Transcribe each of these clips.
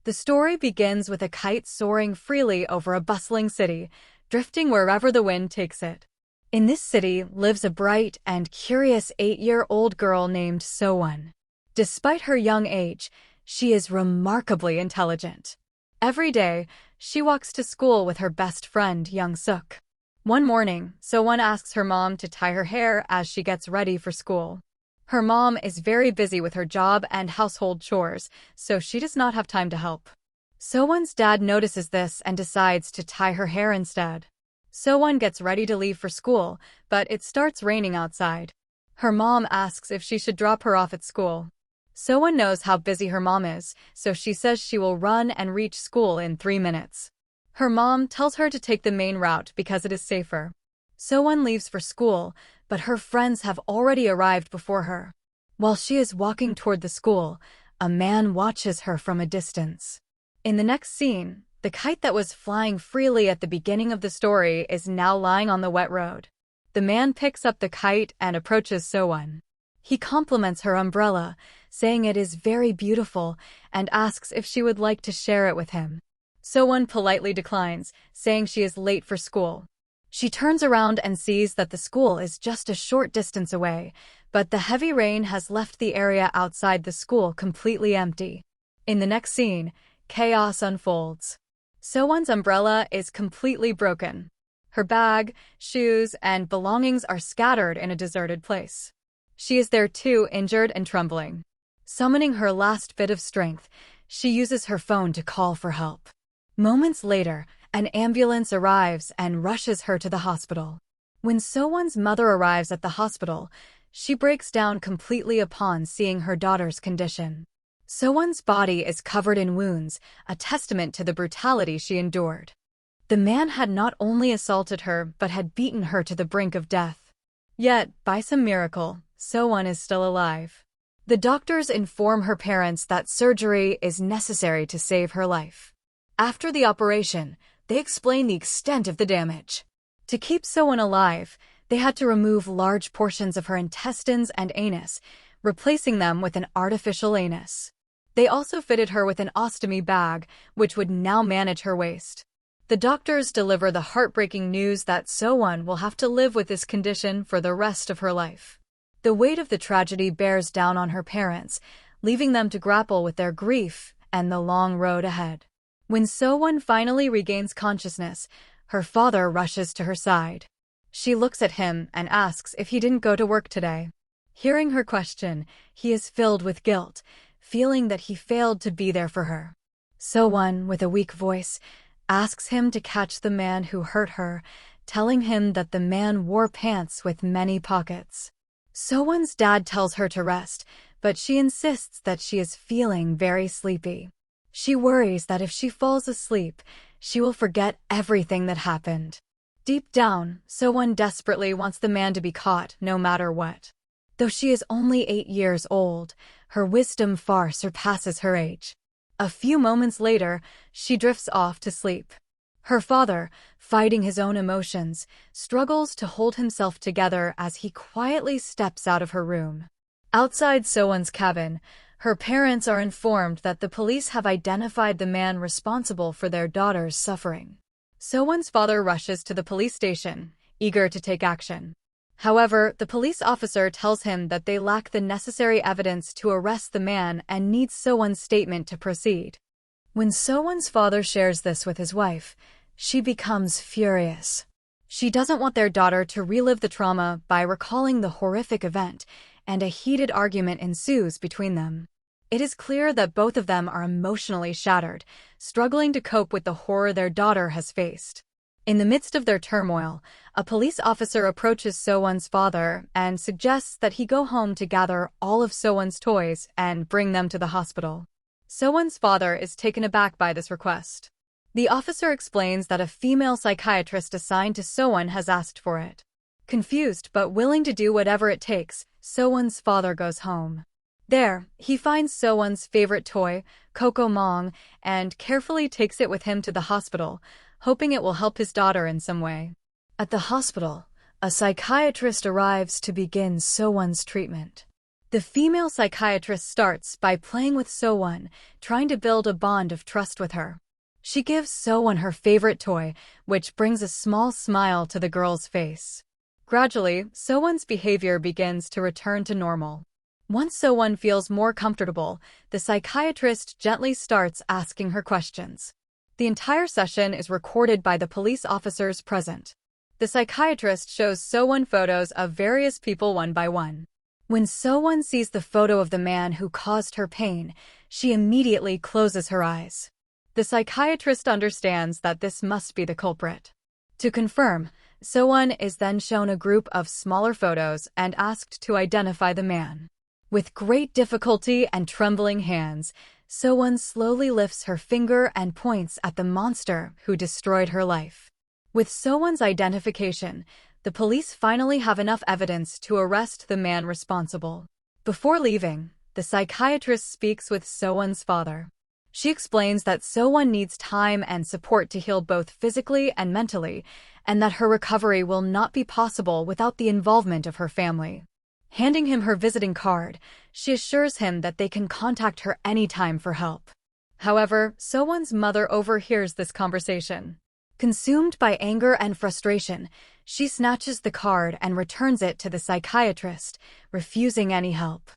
The story begins with a kite soaring freely over a bustling city, drifting wherever the wind takes it. In this city lives a bright and curious 8-year-old girl named So-won. Despite her young age, she is remarkably intelligent. Every day, she walks to school with her best friend, Young-suk. One morning, So-won asks her mom to tie her hair as she gets ready for school. Her mom is very busy with her job and household chores, so she does not have time to help. So-won's dad notices this and decides to tie her hair instead. So-won gets ready to leave for school, but it starts raining outside. Her mom asks if she should drop her off at school. So-won knows how busy her mom is, so she says she will run and reach school in 3 minutes. Her mom tells her to take the main route because it is safer. So-won leaves for school, but her friends have already arrived before her. While she is walking toward the school, a man watches her from a distance. In the next scene, the kite that was flying freely at the beginning of the story is now lying on the wet road. The man picks up the kite and approaches So-won. He compliments her umbrella, saying it is very beautiful, and asks if she would like to share it with him. So-won politely declines, saying she is late for school. She turns around and sees that the school is just a short distance away, but the heavy rain has left the area outside the school completely empty. In the next scene, chaos unfolds. So-won's umbrella is completely broken. Her bag, shoes, and belongings are scattered in a deserted place. She is there too, injured and trembling. Summoning her last bit of strength, she uses her phone to call for help. Moments later, an ambulance arrives and rushes her to the hospital. When So-won's mother arrives at the hospital, she breaks down completely upon seeing her daughter's condition. So-won's body is covered in wounds, a testament to the brutality she endured. The man had not only assaulted her but had beaten her to the brink of death. Yet, by some miracle, So-won is still alive. The doctors inform her parents that surgery is necessary to save her life. After the operation, they explain the extent of the damage. To keep So-won alive, they had to remove large portions of her intestines and anus, replacing them with an artificial anus. They also fitted her with an ostomy bag, which would now manage her waist. The doctors deliver the heartbreaking news that So-won will have to live with this condition for the rest of her life. The weight of the tragedy bears down on her parents, leaving them to grapple with their grief and the long road ahead. When So-won finally regains consciousness, her father rushes to her side. She looks at him and asks if he didn't go to work today. Hearing her question, he is filled with guilt, feeling that he failed to be there for her. So-won, with a weak voice, asks him to catch the man who hurt her, telling him that the man wore pants with many pockets. So-won's dad tells her to rest, but she insists that she is feeling very sleepy. She worries that if she falls asleep, she will forget everything that happened. Deep down, So-won desperately wants the man to be caught, no matter what. Though she is only 8 years old, her wisdom far surpasses her age. A few moments later, she drifts off to sleep. Her father, fighting his own emotions, struggles to hold himself together as he quietly steps out of her room. Outside So-won's cabin, her parents are informed that the police have identified the man responsible for their daughter's suffering. So-won's father rushes to the police station, eager to take action. However, the police officer tells him that they lack the necessary evidence to arrest the man and needs So-won's statement to proceed. When So-won's father shares this with his wife, she becomes furious. She doesn't want their daughter to relive the trauma by recalling the horrific event, and a heated argument ensues between them. It is clear that both of them are emotionally shattered, struggling to cope with the horror their daughter has faced. In the midst of their turmoil, a police officer approaches So-won's father and suggests that he go home to gather all of So-won's toys and bring them to the hospital. So-won's father is taken aback by this request. The officer explains that a female psychiatrist assigned to So-won has asked for it. Confused but willing to do whatever it takes, So-won's father goes home. There, he finds So-won's favorite toy, Coco Mong, and carefully takes it with him to the hospital, hoping it will help his daughter in some way. At the hospital, a psychiatrist arrives to begin So-won's treatment. The female psychiatrist starts by playing with So-won, trying to build a bond of trust with her. She gives So-won her favorite toy, which brings a small smile to the girl's face. Gradually, So-won's behavior begins to return to normal. Once So-won feels more comfortable, the psychiatrist gently starts asking her questions. The entire session is recorded by the police officers present. The psychiatrist shows So-won photos of various people one by one. When So-won sees the photo of the man who caused her pain, she immediately closes her eyes. The psychiatrist understands that this must be the culprit. To confirm, So-won is then shown a group of smaller photos and asked to identify the man. With great difficulty and trembling hands, So-won slowly lifts her finger and points at the monster who destroyed her life. With So-won's identification, the police finally have enough evidence to arrest the man responsible. Before leaving, the psychiatrist speaks with So-won's father. She explains that So-won needs time and support to heal both physically and mentally, and that her recovery will not be possible without the involvement of her family. Handing him her visiting card, she assures him that they can contact her anytime for help. However, So-won's mother overhears this conversation. Consumed by anger and frustration, she snatches the card and returns it to the psychiatrist, refusing any help.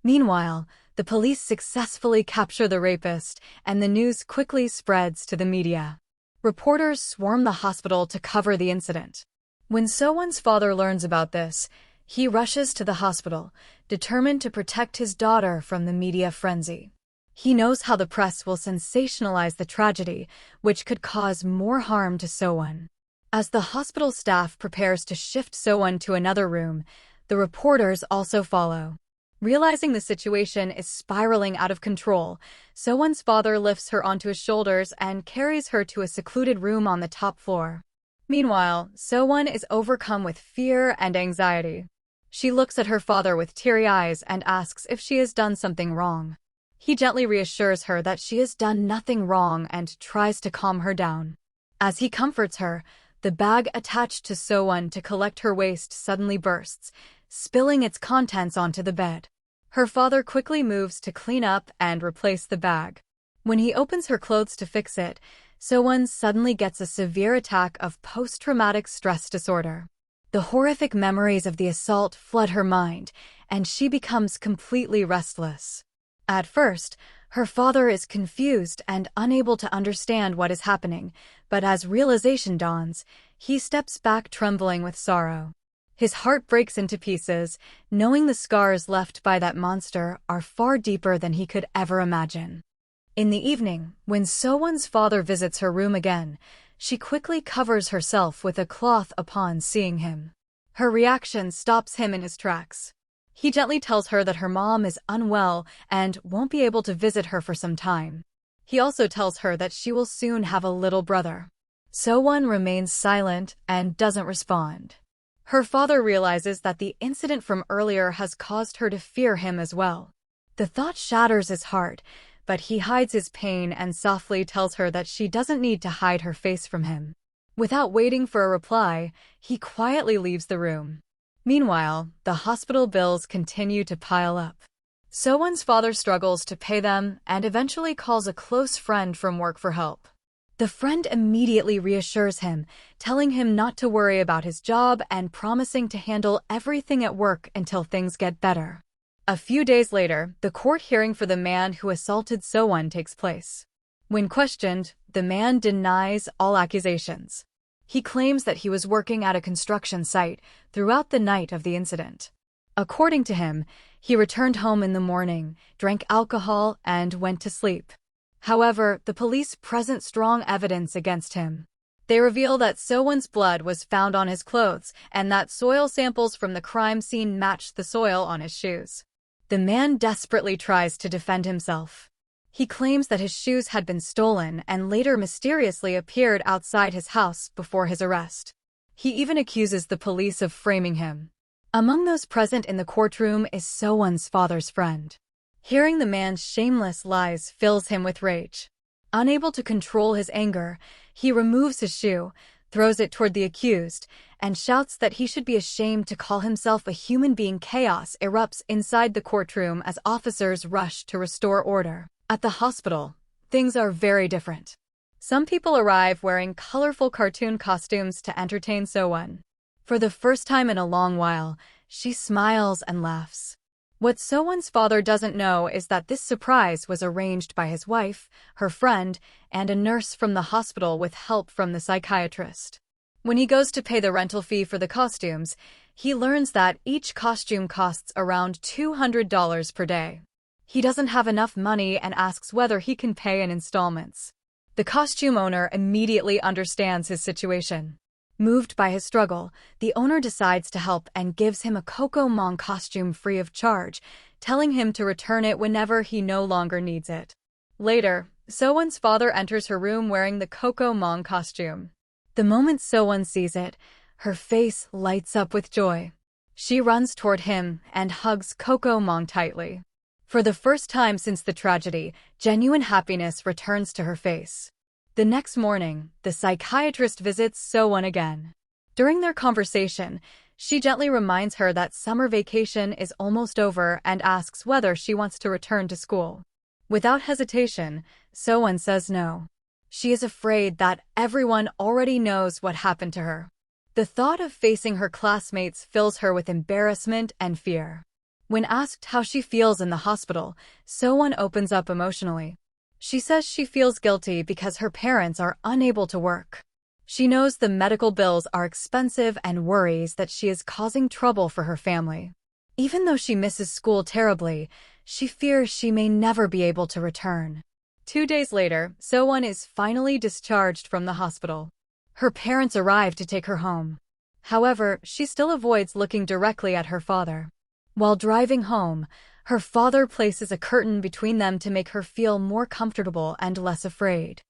Meanwhile, the police successfully capture the rapist, and the news quickly spreads to the media. Reporters swarm the hospital to cover the incident. When So-won's father learns about this, he rushes to the hospital, determined to protect his daughter from the media frenzy. He knows how the press will sensationalize the tragedy, which could cause more harm to So-won. As the hospital staff prepares to shift So-won to another room, the reporters also follow. Realizing the situation is spiraling out of control, So-won's father lifts her onto his shoulders and carries her to a secluded room on the top floor. Meanwhile, So-won is overcome with fear and anxiety. She looks at her father with teary eyes and asks if she has done something wrong. He gently reassures her that she has done nothing wrong and tries to calm her down. As he comforts her, the bag attached to So-won to collect her waste suddenly bursts, spilling its contents onto the bed. Her father quickly moves to clean up and replace the bag. When he opens her clothes to fix it, So-won suddenly gets a severe attack of post-traumatic stress disorder. The horrific memories of the assault flood her mind, and she becomes completely restless. At first, her father is confused and unable to understand what is happening, but as realization dawns, he steps back trembling with sorrow. His heart breaks into pieces, knowing the scars left by that monster are far deeper than he could ever imagine. In the evening, when So-won's father visits her room again, she quickly covers herself with a cloth upon seeing him. Her reaction stops him in his tracks. He gently tells her that her mom is unwell and won't be able to visit her for some time. He also tells her that she will soon have a little brother. So-won remains silent and doesn't respond. Her father realizes that the incident from earlier has caused her to fear him as well. The thought shatters his heart, but he hides his pain and softly tells her that she doesn't need to hide her face from him. Without waiting for a reply, he quietly leaves the room. Meanwhile, the hospital bills continue to pile up. So-won's father struggles to pay them and eventually calls a close friend from work for help. The friend immediately reassures him, telling him not to worry about his job and promising to handle everything at work until things get better. A few days later, the court hearing for the man who assaulted So-won takes place. When questioned, the man denies all accusations. He claims that he was working at a construction site throughout the night of the incident. According to him, he returned home in the morning, drank alcohol, and went to sleep. However, the police present strong evidence against him. They reveal that So-won's blood was found on his clothes and that soil samples from the crime scene matched the soil on his shoes. The man desperately tries to defend himself. He claims that his shoes had been stolen and later mysteriously appeared outside his house before his arrest. He even accuses the police of framing him. Among those present in the courtroom is So-won's father's friend. Hearing the man's shameless lies fills him with rage. Unable to control his anger, he removes his shoe, throws it toward the accused, and shouts that he should be ashamed to call himself a human being. Chaos erupts inside the courtroom as officers rush to restore order. At the hospital, things are very different. Some people arrive wearing colorful cartoon costumes to entertain So-won. For the first time in a long while, she smiles and laughs. What So-won's father doesn't know is that this surprise was arranged by his wife, her friend, and a nurse from the hospital with help from the psychiatrist. When he goes to pay the rental fee for the costumes, he learns that each costume costs around $200 per day. He doesn't have enough money and asks whether he can pay in installments. The costume owner immediately understands his situation. Moved by his struggle, the owner decides to help and gives him a Coco-mong costume free of charge, telling him to return it whenever he no longer needs it. Later, So-won's father enters her room wearing the Coco-mong costume. The moment So-won sees it, her face lights up with joy. She runs toward him and hugs Coco-mong tightly. For the first time since the tragedy, genuine happiness returns to her face. The next morning, the psychiatrist visits So-won again. During their conversation, she gently reminds her that summer vacation is almost over and asks whether she wants to return to school. Without hesitation, So-won says no. She is afraid that everyone already knows what happened to her. The thought of facing her classmates fills her with embarrassment and fear. When asked how she feels in the hospital, So-won opens up emotionally. She says she feels guilty because her parents are unable to work. She knows the medical bills are expensive and worries that she is causing trouble for her family. Even though she misses school terribly, she fears she may never be able to return. 2 days later, So-won is finally discharged from the hospital. Her parents arrive to take her home. However, she still avoids looking directly at her father. While driving home, her father places a curtain between them to make her feel more comfortable and less afraid.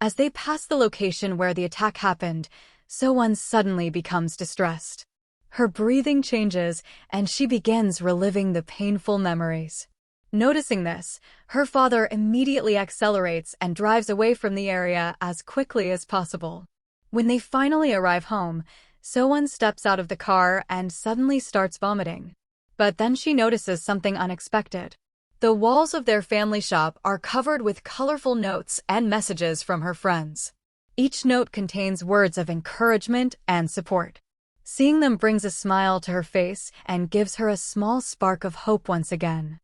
As they pass the location where the attack happened, So-won suddenly becomes distressed. Her breathing changes, and she begins reliving the painful memories. Noticing this, her father immediately accelerates and drives away from the area as quickly as possible. When they finally arrive home, So-won steps out of the car and suddenly starts vomiting. But then she notices something unexpected. The walls of their family shop are covered with colorful notes and messages from her friends. Each note contains words of encouragement and support. Seeing them brings a smile to her face and gives her a small spark of hope once again.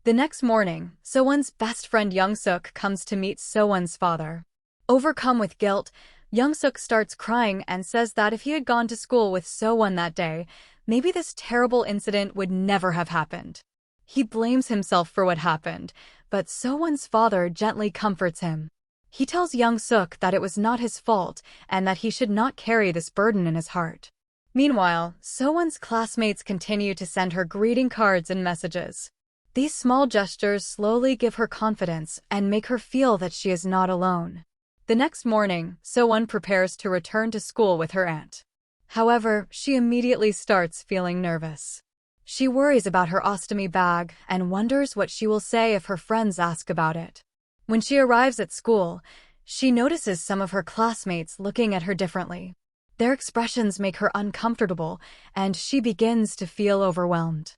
The next morning, So-won's best friend Young-suk comes to meet So-won's father. Overcome with guilt, Young-suk starts crying and says that if he had gone to school with So-won that day, maybe this terrible incident would never have happened. He blames himself for what happened, but So-won's father gently comforts him. He tells Young-suk that it was not his fault and that he should not carry this burden in his heart. Meanwhile, So-won's classmates continue to send her greeting cards and messages. These small gestures slowly give her confidence and make her feel that she is not alone. The next morning, So-won prepares to return to school with her aunt. However, she immediately starts feeling nervous. She worries about her ostomy bag and wonders what she will say if her friends ask about it. When she arrives at school, she notices some of her classmates looking at her differently. Their expressions make her uncomfortable, and she begins to feel overwhelmed.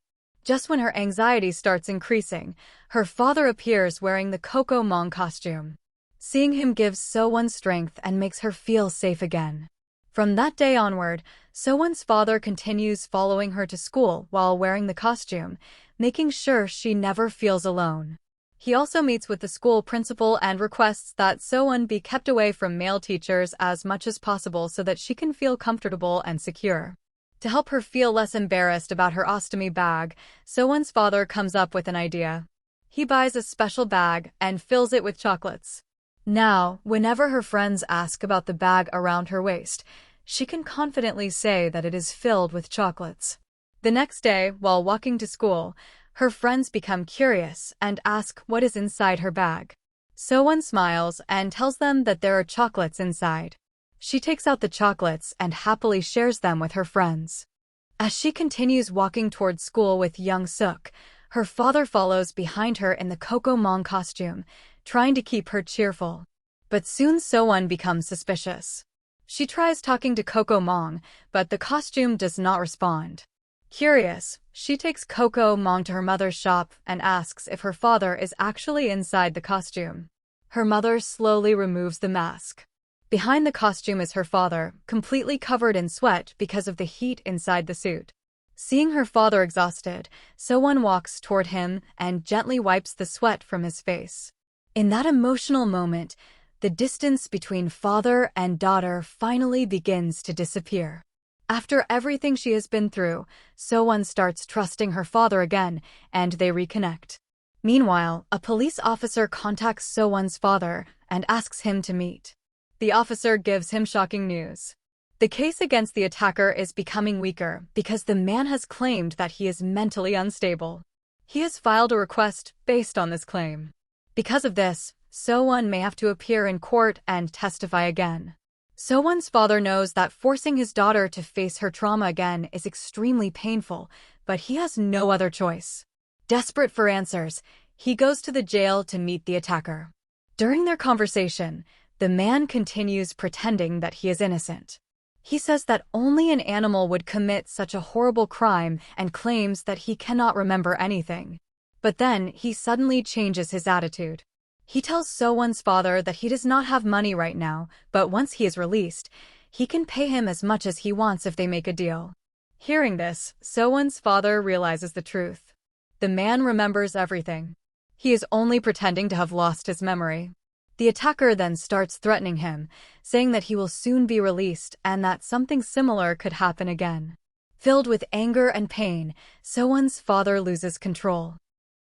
Just when her anxiety starts increasing, her father appears wearing the Coco-mong costume. Seeing him gives So-won strength and makes her feel safe again. From that day onward, So-won's father continues following her to school while wearing the costume, making sure she never feels alone. He also meets with the school principal and requests that So-won be kept away from male teachers as much as possible so that she can feel comfortable and secure. To help her feel less embarrassed about her ostomy bag, So-won's father comes up with an idea. He buys a special bag and fills it with chocolates. Now, whenever her friends ask about the bag around her waist, she can confidently say that it is filled with chocolates. The next day, while walking to school, her friends become curious and ask what is inside her bag. So-won smiles and tells them that there are chocolates inside. She takes out the chocolates and happily shares them with her friends. As she continues walking towards school with Young-suk, her father follows behind her in the Coco-mong costume, trying to keep her cheerful. But soon So-won becomes suspicious. She tries talking to Coco Mong, but the costume does not respond. Curious, she takes Coco Mong to her mother's shop and asks if her father is actually inside the costume. Her mother slowly removes the mask. Behind the costume is her father, completely covered in sweat because of the heat inside the suit. Seeing her father exhausted, So-won walks toward him and gently wipes the sweat from his face. In that emotional moment, the distance between father and daughter finally begins to disappear. After everything she has been through, So-won starts trusting her father again, and they reconnect. Meanwhile, a police officer contacts So-won's father and asks him to meet. The officer gives him shocking news. The case against the attacker is becoming weaker because the man has claimed that he is mentally unstable. He has filed a request based on this claim. Because of this, So-won may have to appear in court and testify again. So-won's father knows that forcing his daughter to face her trauma again is extremely painful, but he has no other choice. Desperate for answers, he goes to the jail to meet the attacker. During their conversation, the man continues pretending that he is innocent. He says that only an animal would commit such a horrible crime and claims that he cannot remember anything. But then he suddenly changes his attitude. He tells So-won's father that he does not have money right now, but once he is released, he can pay him as much as he wants if they make a deal. Hearing this, So-won's father realizes the truth. The man remembers everything. He is only pretending to have lost his memory. The attacker then starts threatening him, saying that he will soon be released and that something similar could happen again. Filled with anger and pain, So-won's father loses control.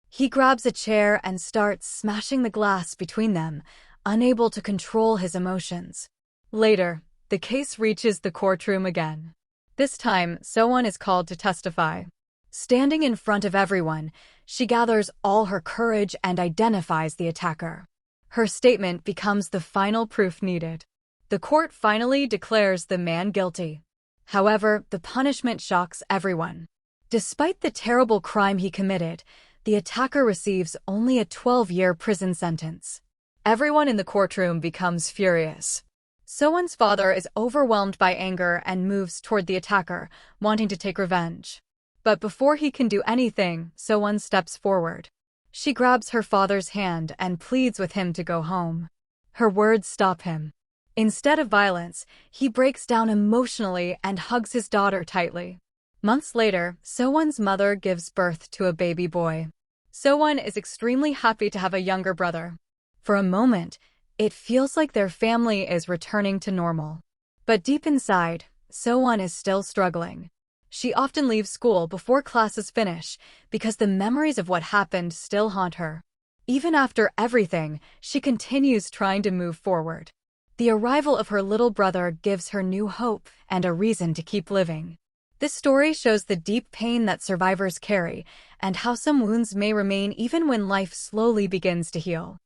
He grabs a chair and starts smashing the glass between them, unable to control his emotions. Later, the case reaches the courtroom again. This time, So-won is called to testify. Standing in front of everyone, she gathers all her courage and identifies the attacker. Her statement becomes the final proof needed. The court finally declares the man guilty. However, the punishment shocks everyone. Despite the terrible crime he committed, the attacker receives only a 12-year prison sentence. Everyone in the courtroom becomes furious. So-won's father is overwhelmed by anger and moves toward the attacker, wanting to take revenge. But before he can do anything, So-won steps forward. She grabs her father's hand and pleads with him to go home. Her words stop him. Instead of violence, he breaks down emotionally and hugs his daughter tightly. Months later, So-won's mother gives birth to a baby boy. So-won is extremely happy to have a younger brother. For a moment, it feels like their family is returning to normal. But deep inside, So-won is still struggling. She often leaves school before classes finish because the memories of what happened still haunt her. Even after everything, she continues trying to move forward. The arrival of her little brother gives her new hope and a reason to keep living. This story shows the deep pain that survivors carry and how some wounds may remain even when life slowly begins to heal.